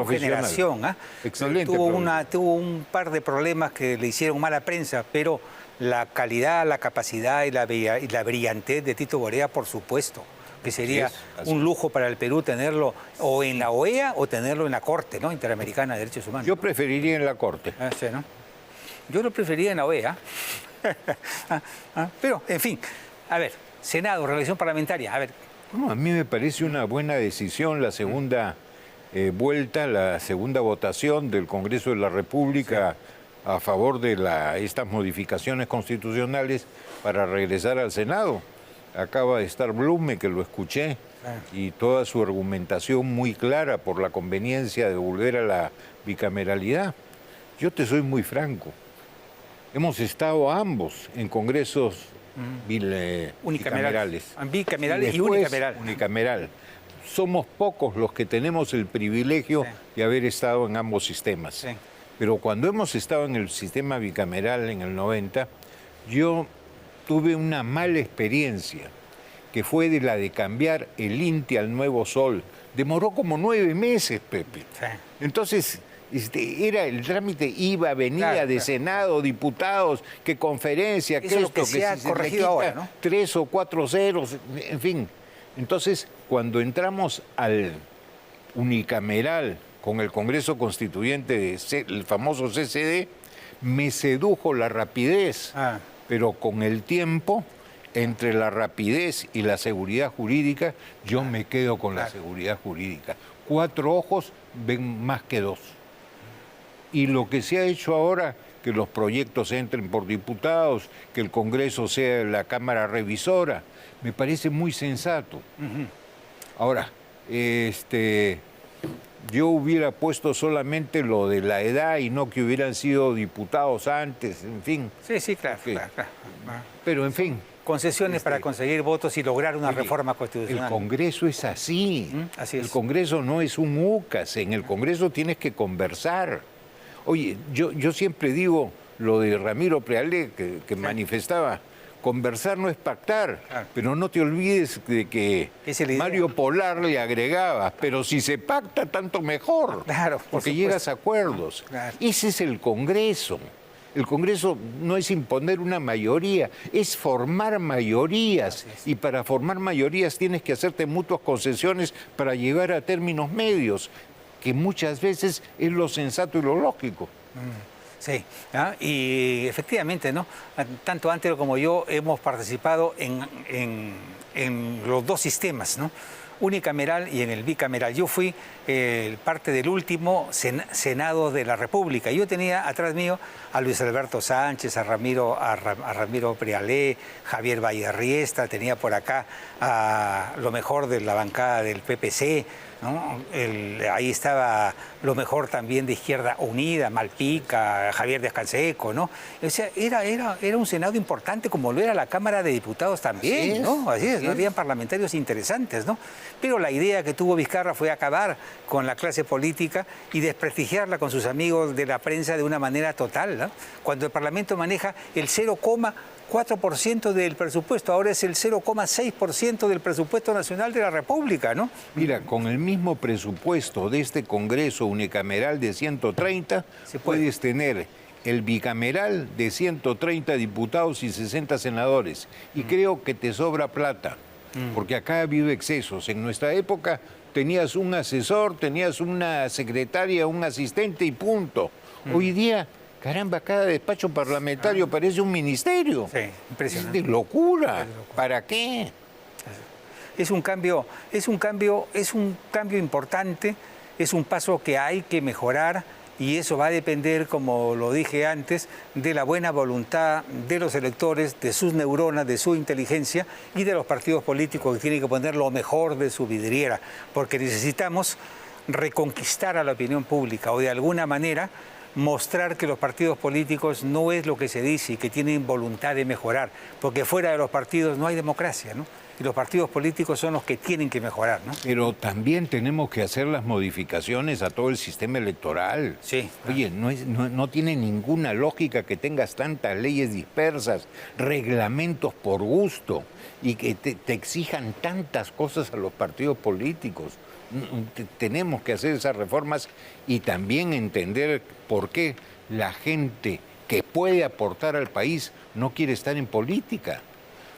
generación. Excelente. Tuvo un par de problemas que le hicieron mala prensa, pero la calidad, la capacidad y la brillantez de Tito Borea, por supuesto, que sería un lujo para el Perú tenerlo o en la OEA o tenerlo en la Corte, ¿no? Interamericana de Derechos Humanos. Yo preferiría en la Corte. Sí, ¿no? Yo lo preferiría en la OEA. Pero, en fin, a ver, Senado, reelección parlamentaria, a ver. Bueno, a mí me parece una buena decisión la segunda vuelta, la segunda votación del Congreso de la República a favor de estas modificaciones constitucionales para regresar al Senado. Acaba de estar Blume, que lo escuché, y toda su argumentación muy clara por la conveniencia de volver a la bicameralidad. Yo te soy muy franco. Hemos estado ambos en congresos bicamerales. Bicameral y unicameral. Unicameral. Somos pocos los que tenemos el privilegio de haber estado en ambos sistemas. Sí. Pero cuando hemos estado en el sistema bicameral en el 90, yo tuve una mala experiencia, que fue de la de cambiar el INTI al Nuevo Sol. Demoró como 9 meses, Pepe. Sí. Entonces, era el trámite, iba, venía de Senado, diputados, que conferencia, que esto, que se ha corregido ahora, ¿no? 3 o 4 ceros, en fin. Entonces, cuando entramos al unicameral con el Congreso Constituyente, el famoso CCD, me sedujo la rapidez, pero con el tiempo, entre la rapidez y la seguridad jurídica, yo me quedo con la seguridad jurídica. 4 ojos ven más que 2. Y lo que se ha hecho ahora, que los proyectos entren por diputados, que el Congreso sea la Cámara Revisora, me parece muy sensato. Ahora, yo hubiera puesto solamente lo de la edad y no que hubieran sido diputados antes, en fin. Sí, claro. Pero, en fin. Concesiones para conseguir votos y lograr una reforma constitucional. El Congreso es así. Así es. El Congreso no es un UCAS. En el Congreso tienes que conversar. Oye, yo siempre digo lo de Ramiro Prealé, que manifestaba, conversar no es pactar, pero no te olvides de que Mario Polar le agregaba, pero si se pacta, tanto mejor, porque llegas a acuerdos. Ese es el Congreso. El Congreso no es imponer una mayoría, es formar mayorías. Y para formar mayorías tienes que hacerte mutuas concesiones para llegar a términos medios, que muchas veces es lo sensato y lo lógico. Sí, ¿ah? Y efectivamente, ¿no? Tanto Antero como yo hemos participado en los dos sistemas, ¿no? Unicameral y en el bicameral. Yo fui parte del último Senado de la República. Yo tenía atrás mío a Luis Alberto Sánchez, a Ramiro Prialé, Javier Vallerriesta, tenía por acá a lo mejor de la bancada del PPC, ¿no? Ahí estaba lo mejor también de Izquierda Unida, Malpica, Javier Descanseco, ¿no? O sea, era un Senado importante, como lo era la Cámara de Diputados también, ¿no? Así es, ¿no? Habían parlamentarios interesantes, ¿no? Pero la idea que tuvo Vizcarra fue acabar con la clase política y desprestigiarla con sus amigos de la prensa de una manera total, ¿no? Cuando el Parlamento maneja el 0,4% del presupuesto, ahora es el 0,6% del presupuesto nacional de la República, ¿no? Mira, con el mismo presupuesto de este Congreso unicameral de 130, puedes tener el bicameral de 130 diputados y 60 senadores. Y creo que te sobra plata, porque acá ha habido excesos. En nuestra época tenías un asesor, tenías una secretaria, un asistente y punto. Hoy día, caramba, cada despacho parlamentario parece un ministerio. Sí, impresionante. Es de locura. ¿Para qué? Es un cambio importante, es un paso que hay que mejorar y eso va a depender, como lo dije antes, de la buena voluntad de los electores, de sus neuronas, de su inteligencia y de los partidos políticos que tienen que poner lo mejor de su vidriera, porque necesitamos reconquistar a la opinión pública o de alguna manera mostrar que los partidos políticos no es lo que se dice y que tienen voluntad de mejorar, porque fuera de los partidos no hay democracia, ¿no? Y los partidos políticos son los que tienen que mejorar, ¿no? Pero también tenemos que hacer las modificaciones a todo el sistema electoral. Sí. Oye, no tiene ninguna lógica que tengas tantas leyes dispersas, reglamentos por gusto y que te exijan tantas cosas a los partidos políticos. Tenemos que hacer esas reformas y también entender por qué la gente que puede aportar al país no quiere estar en política.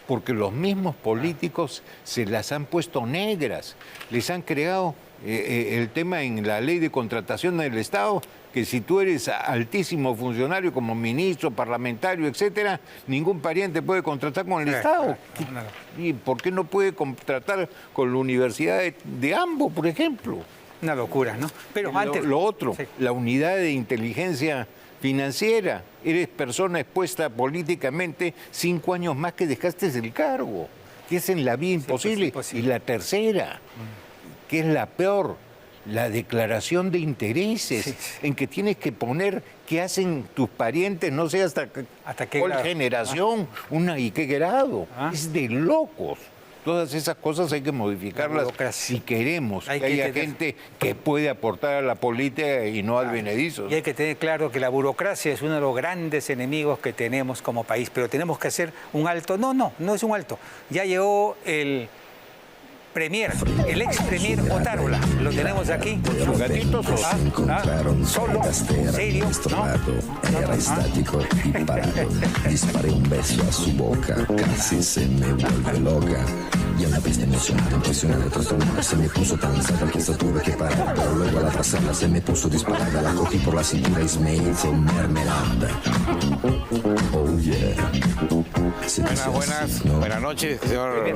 Porque los mismos políticos se las han puesto negras, les han creado el tema en la ley de contratación del Estado, que si tú eres altísimo funcionario como ministro, parlamentario, etcétera, ningún pariente puede contratar con el Estado. Claro. ¿Y por qué no puede contratar con la Universidad de Ambo, por ejemplo? Una locura, ¿no? Pero antes... Lo otro, sí. La unidad de inteligencia financiera. Eres persona expuesta políticamente 5 años más que dejaste el cargo, que es en la vía imposible. Y la tercera, que es la peor, la declaración de intereses, en que tienes que poner qué hacen tus parientes, no sé hasta qué cuál grado. generación, y qué grado. Es de locos. Todas esas cosas hay que modificarlas si queremos que haya gente que puede aportar a la política y no advenedizos. Y hay que tener claro que la burocracia es uno de los grandes enemigos que tenemos como país, pero tenemos que hacer un alto. No es un alto. Ya llegó el ex premier Otárola, lo tenemos aquí. ¿Sus gatitos o? Solo, serio, ¿no? Era estático y parado. Disparé un beso a su boca, casi se me vuelve loca. Y una pista emocionante, impresionante, trastornada. Se me puso tan cerca que hasta tuve que parar. Pero luego al abrazarla se me puso disparada. La cogí por la cintura y me hizo mermelada. Oh yeah. Buenas noches, señor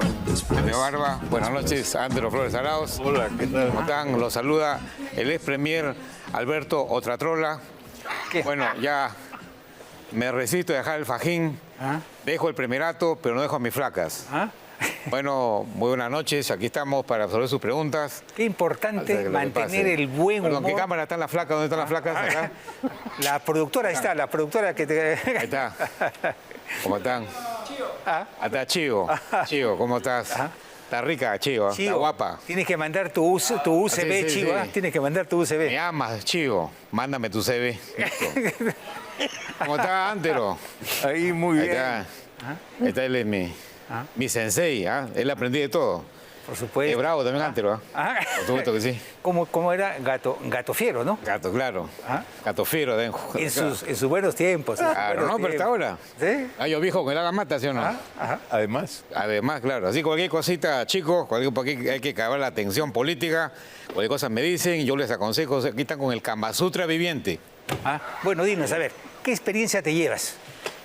Barba. Buenas noches, Antero Flores Arauz. Hola, ¿qué tal? ¿Cómo están? Los saluda el ex premier Alberto Otratrola. Bueno, ya me resisto a dejar el fajín. Dejo el premierato, pero no dejo a mis flacas. Bueno, muy buenas noches. Aquí estamos para resolver sus preguntas. Qué importante mantener el buen humor. ¿Qué cámara están las flacas? ¿Dónde están las flacas? Acá. La productora, ahí está, la productora que te... Ahí está. ¿Cómo están? Está Chivo. Chivo, ¿cómo estás? Está rica, Chivo. Está guapa. Tienes que mandar tu UCB, sí, Chivo. sí. Tienes que mandar tu UCB. Me amas, Chivo. Mándame tu CV. Listo. ¿Cómo está, Antero? Ahí muy bien. Ahí está, él es mi sensei, Él aprendí de todo. Por supuesto. Es bravo también, Antero, Por supuesto que sí. ¿Cómo era? Gato fiero, ¿no? Gato, claro. Gato fiero. En sus buenos tiempos. Claro, no, pero hasta ahora. ¿Sí? Yo viejo con el haga mata, ¿sí o no? Además. Además, claro. Así cualquier cosita, chicos, porque hay que acabar la atención política, cualquier cosa me dicen, yo les aconsejo, aquí están con el Kama Sutra viviente. Bueno, dinos, a ver, ¿qué experiencia te llevas?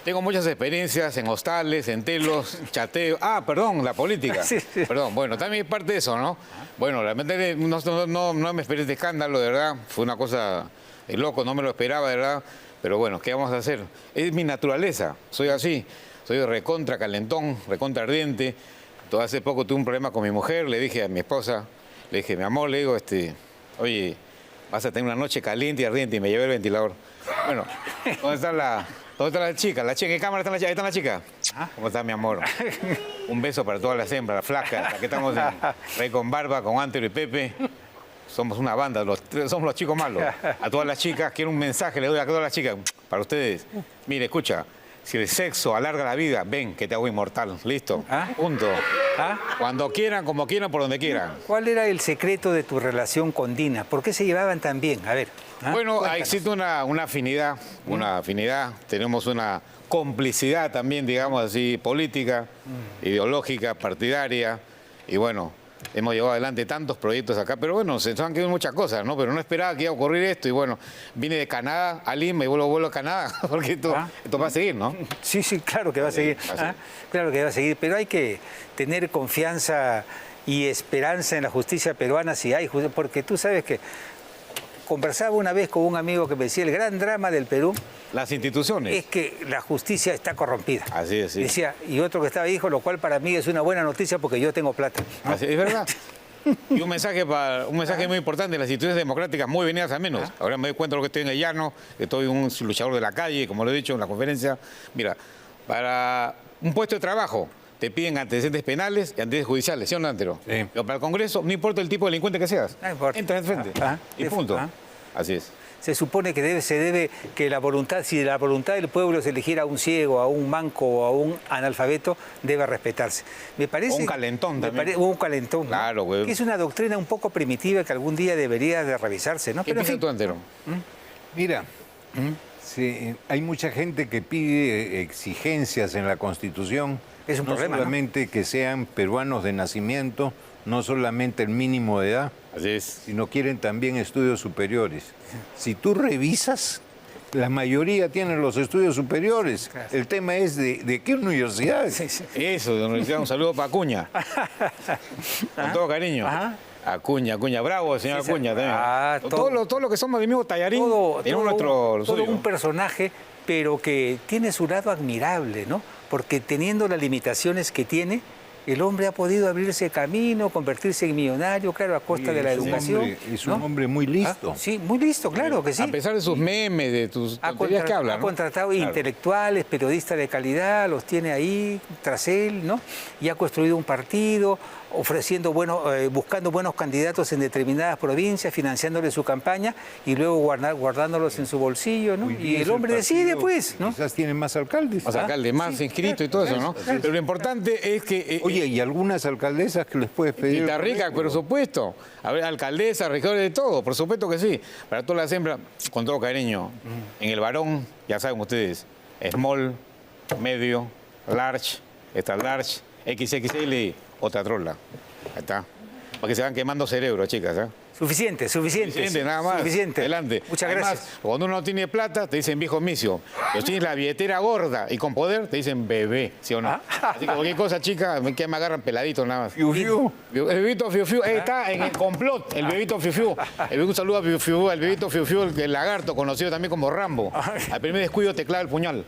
Tengo muchas experiencias en hostales, en telos, chateo. Perdón, la política. Sí. Perdón, bueno, también es parte de eso, ¿no? Bueno, realmente no me esperé este escándalo, de verdad. Fue una cosa de loco, no me lo esperaba, de verdad. Pero bueno, ¿qué vamos a hacer? Es mi naturaleza, soy así. Soy recontra calentón, recontra ardiente. Hace poco tuve un problema con mi mujer, le dije a mi esposa, le dije, mi amor, le digo, oye, vas a tener una noche caliente y ardiente, y me llevé el ventilador. Bueno, ¿dónde está la chica? ¿En qué cámara está la chica? Ahí está la chica. ¿Cómo está, mi amor? Un beso para todas las hembras, las flacas. Aquí estamos en Rey con Barba, con Antero y Pepe. Somos una banda, somos los chicos malos. A todas las chicas, quiero un mensaje, le doy a todas las chicas, para ustedes. Mire, escucha, si el sexo alarga la vida, ven que te hago inmortal. ¿Listo? Punto. Cuando quieran, como quieran, por donde quieran. ¿Cuál era el secreto de tu relación con Dina? ¿Por qué se llevaban tan bien? A ver. Bueno, Cuéntanos. existe una afinidad, tenemos una complicidad también, digamos así, política, ideológica, partidaria, y bueno, hemos llevado adelante tantos proyectos acá, pero bueno, se han quedado muchas cosas, ¿no? Pero no esperaba que iba a ocurrir esto, y bueno, vine de Canadá a Lima y vuelvo a Canadá, porque esto va a seguir, ¿no? Sí, claro que va a seguir. Claro que va a seguir, pero hay que tener confianza y esperanza en la justicia peruana si hay, porque tú sabes que conversaba una vez con un amigo que me decía, el gran drama del Perú Las instituciones. es que la justicia está corrompida. Así es, sí. Decía, y otro que estaba dijo, lo cual para mí es una buena noticia porque yo tengo plata. Así, es verdad. Y un mensaje muy importante, las instituciones democráticas muy venidas a menos. Ahora me doy cuenta de lo que estoy en el llano, que estoy un luchador de la calle, como lo he dicho en la conferencia. Mira, para un puesto de trabajo te piden antecedentes penales y antecedentes judiciales, ¿sí o no, Antero? Sí. Pero para el Congreso, no importa el tipo de delincuente que seas, No importa. entras de frente. Y punto. Así es. Se supone que se debe que la voluntad, si la voluntad del pueblo es elegir a un ciego, a un manco o a un analfabeto, debe respetarse. Me parece. O un calentón también. O un calentón. Claro, güey. Que es una doctrina un poco primitiva que algún día debería de revisarse, ¿no? ¿Qué Pero en piensas fin. tú, Antero? Mira, hay mucha gente que pide exigencias en la Constitución. Es un no problema, solamente que sean peruanos de nacimiento, no solamente el mínimo de edad, Así es. sino quieren también estudios superiores. Si tú revisas, la mayoría tienen los estudios superiores. Claro. El tema es de qué universidad. Sí. Eso, de la universidad, un saludo para Acuña. Con todo cariño. Acuña, bravo, señor Sí, Acuña también. todo. Todo lo que somos del mismo tallarín, tenemos nuestro todo suyo. un personaje, pero que tiene su lado admirable, ¿no? Porque teniendo las limitaciones que tiene, el hombre ha podido abrirse camino, convertirse en millonario, claro, a costa de la educación. Es ¿no? un hombre muy listo. Sí, muy listo, claro que sí. A pesar de sus memes, de tus tonterías que habla, Ha ¿no? contratado Claro. intelectuales, periodistas de calidad, los tiene ahí tras él, ¿no? Y ha construido un partido, buscando buenos candidatos en determinadas provincias, financiándoles su campaña y luego guardándolos en su bolsillo, ¿no? Hoy Y día el ese hombre decide, partido pues, ¿no? Quizás tiene más alcaldes. Más alcalde, más inscrito y todo eso, ¿no? Pero lo importante es que... Oye, y algunas alcaldesas que les puedes pedir. Quita Rica, por supuesto. A ver, alcaldesa, regidores de todo, por supuesto que sí. Para todas las hembras, con todo cariño. En el varón, ya saben ustedes, small, medio, large, extra large, XXL y otra trola. Ahí está. Para que se van quemando cerebro, chicas, ¿eh? Suficiente. Nada más. Suficiente. Adelante. Muchas Además, gracias. cuando uno no tiene plata, te dicen viejo misio. Pero tienes la billetera gorda y con poder, te dicen bebé, ¿sí o no? Así que cualquier cosa, chica, que me agarran peladito nada más. Fiu, fiu. El bebito Fiu Fiu está en el complot, el bebito Fiu Fiu. Un saludo a Fiu Fiu, el bebito Fiu Fiu, el lagarto, conocido también como Rambo. Al primer descuido te clava el puñal.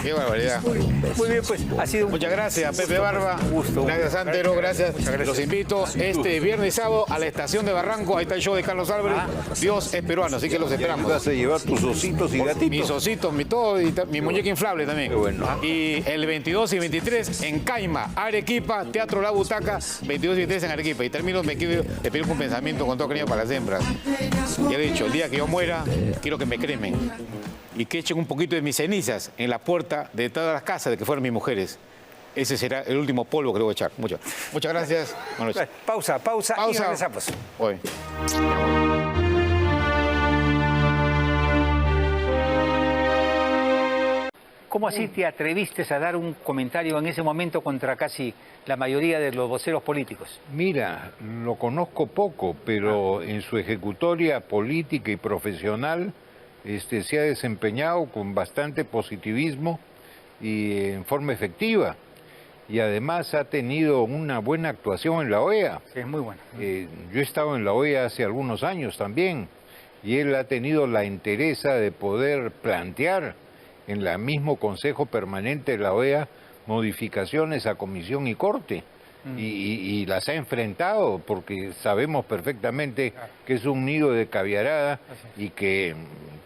Qué barbaridad. Muy bien, pues ha sido un... Muchas gracias, Pepe Barba. Un gusto. Gracias, Antero. Gracias. gracias. Los invito este viernes y sábado a la estación de Barranco. Ahí está el show de Carlos Álvarez. Dios es peruano, así que los esperamos. Vas a llevar tus ositos y gatitos. Mis ositos, mi todo, y mi muñeca inflable también. Qué bueno. Y el 22 y 23 en Caima, Arequipa, Teatro La Butaca, 22 y 23 en Arequipa. Y termino, me pido un pensamiento con todo cariño para las hembras. Ya he dicho, el día que yo muera, quiero que me cremen. Y que echen un poquito de mis cenizas en la puerta de todas las casas de que fueron mis mujeres. Ese será el último polvo que le voy a echar. Muchas gracias. Buenas noches. Pausa y regresamos. Voy. ¿Cómo así te atreviste a dar un comentario en ese momento contra casi la mayoría de los voceros políticos? Mira, lo conozco poco, pero en su ejecutoria política y profesional se ha desempeñado con bastante positivismo y en forma efectiva. Y además ha tenido una buena actuación en la OEA. Sí, es muy buena. Yo he estado en la OEA hace algunos años también, y él ha tenido la entereza de poder plantear en el mismo Consejo Permanente de la OEA modificaciones a Comisión y Corte. Y las ha enfrentado, porque sabemos perfectamente que es un nido de caviarada y que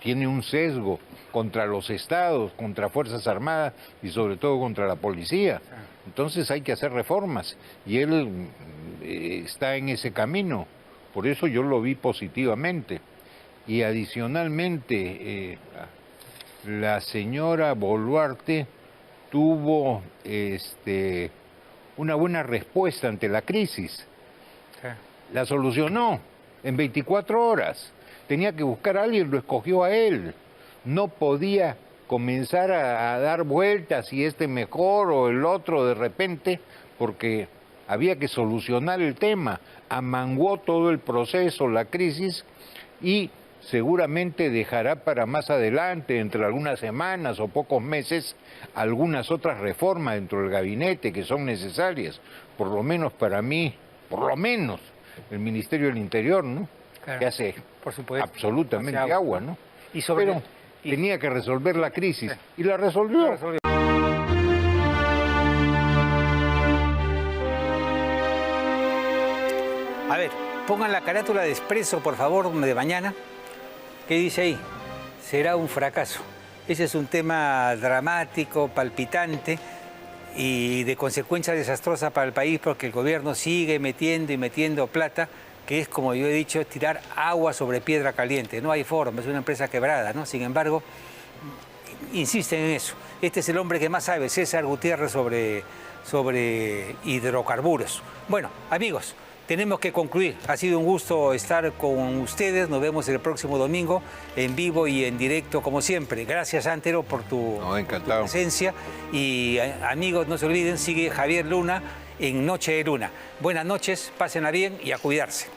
tiene un sesgo contra los estados, contra Fuerzas Armadas y sobre todo contra la policía. Entonces hay que hacer reformas y él está en ese camino, por eso yo lo vi positivamente. Y adicionalmente, la señora Boluarte tuvo una buena respuesta ante la crisis. La solucionó en 24 horas. Tenía que buscar a alguien, lo escogió a él. No podía comenzar a dar vueltas y mejor o el otro de repente, porque había que solucionar el tema. Amanguó todo el proceso, la crisis, y seguramente dejará para más adelante, entre algunas semanas o pocos meses, algunas otras reformas dentro del gabinete que son necesarias, por lo menos para mí, por lo menos el Ministerio del Interior, ¿no? Claro, que hace por supuesto, absolutamente agua, ¿no? Y sobre Pero tenía que resolver la crisis y la resolvió. A ver, pongan la carátula de Expreso, por favor, de mañana. ¿Qué dice ahí? Será un fracaso. Ese es un tema dramático, palpitante y de consecuencia desastrosa para el país, porque el gobierno sigue metiendo y metiendo plata, que es, como yo he dicho, tirar agua sobre piedra caliente. No hay forma, es una empresa quebrada, ¿no? Sin embargo, insisten en eso. Este es el hombre que más sabe, César Gutiérrez, sobre hidrocarburos. Bueno, amigos, tenemos que concluir. Ha sido un gusto estar con ustedes. Nos vemos el próximo domingo en vivo y en directo, como siempre. Gracias, Antero, por tu presencia. Y amigos, no se olviden, sigue Javier Luna en Noche de Luna. Buenas noches, pásenla bien y a cuidarse.